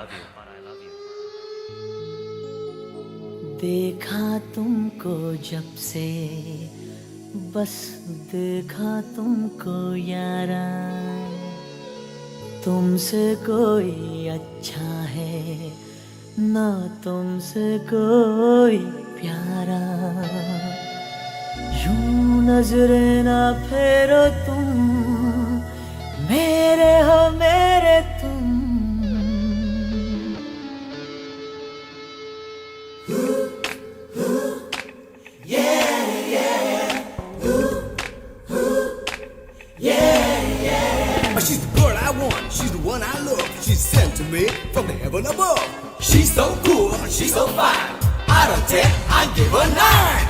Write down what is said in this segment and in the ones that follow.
love you. देखा तुमको जब से बस देखा तुमको यारा, तुमसे कोई अच्छा है ना तुमसे कोई प्यारा। यूं नजरें ना फेरो तुम, मेरे हो मेरे तुम। She's the girl I want, she's the one I love. She's sent to me from the heaven above. She's so cool, she's so fine. Out of 10, I give her 9.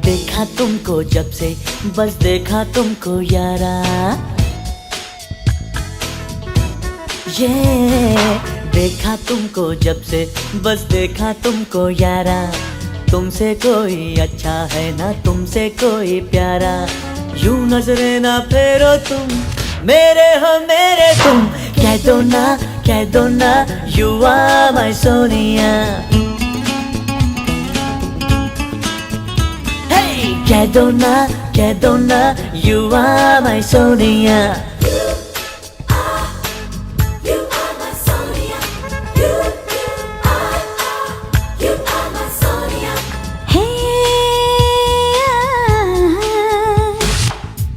देखा तुमको जब से बस देखा तुमको यारा, देखा तुमको जब से बस देखा तुमको यारा। तुमसे कोई अच्छा है ना तुमसे कोई प्यारा। यूं नजरें ना फेरो तुम, मेरे हो मेरे तुम। कह दो ना यू आर माय सोनिया। कह दो ना यू आर माय सोनिया।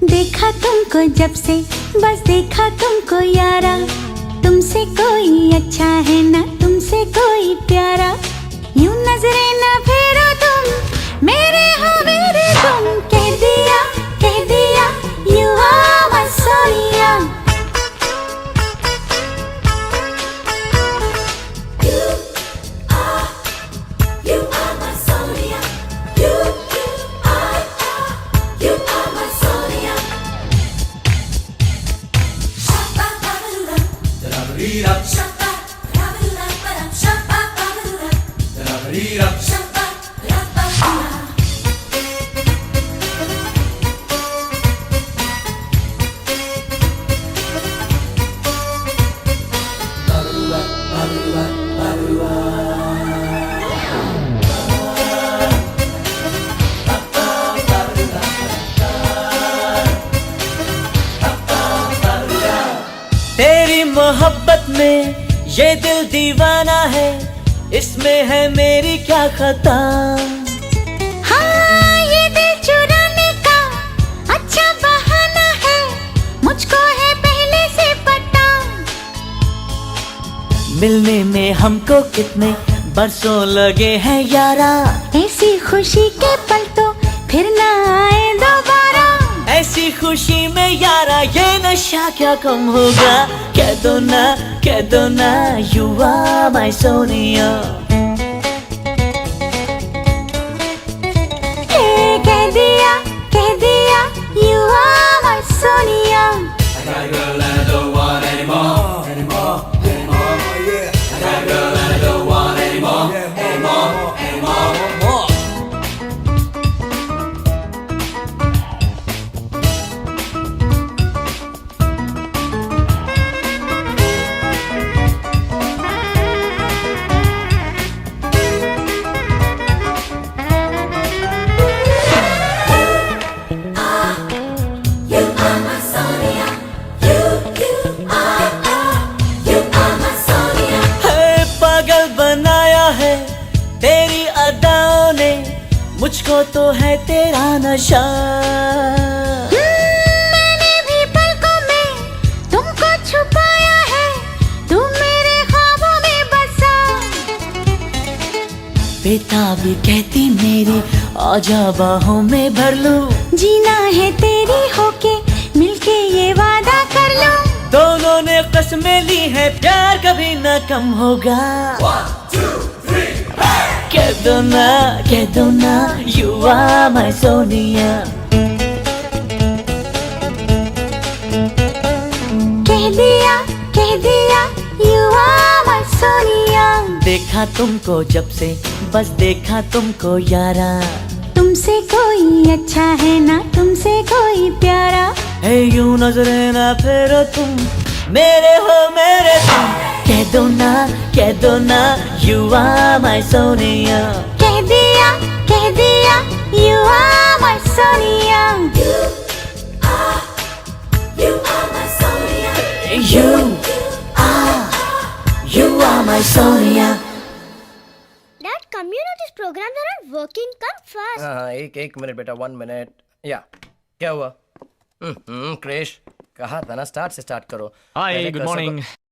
देखा तुमको जब से बस देखा तुमको यारा। तुमसे कोई अच्छा है ना तुमसे कोई प्यारा। यूं नजरें ना फेरो तुम, मेरे हो मेरे तुम। कह दिया यू आर माय सोनिया। तेरी मोहब्बत में ये दिल दीवाना है, इसमें है मेरी क्या खता। हाँ, ये दिल चुराने का अच्छा बहाना है, मुझको है पहले से पता। मिलने में हमको कितने बरसों लगे हैं यारा। ऐसी खुशी के पल तो फिर ना आए दोबारा। ऐसी खुशी में यारा ये नशा क्या कम होगा। कह दो ना यू आर माय सोनिया। कह दिया you are my Sonia. I got a girl and I don't want anymore. Yeah. I got a girl and I don't want anymore. पागल बनाया है तेरी अदाओं ने, मुझको तो है तेरा नशा। मैंने भी पलकों में तुमको छुपाया है, तुम मेरे ख्वाबों में बसा। बेताबी कहती मेरी आजा बाहों में भर लूं। जीना है तेरी होके मिलके ये वादा कर लो। दोनों ने कसमें ली है प्यार कभी न कम होगा। 1, 2, 3, कह दो ना यू आर माय सोनिया। कह दिया यू आर माय सोनिया। देखा तुमको जब से, बस देखा तुमको यारा। तुमसे कोई अच्छा है ना तुमसे कोई प्यारा। है यूं नजरे ना फेरो तुम, मेरे हो मेरे तुम। कह दो ना, you are my सोनिया। कह दिया you are my Sonia. You are my Sonia. Dad, communities programs are not working. Come fast. हाँ एक मिनट बेटा, 1 मिनट। या क्या हुआ? क्रिश, कहा था ना स्टार्ट से स्टार्ट करो। हाय पहले गुड cursor को- मॉर्निंग।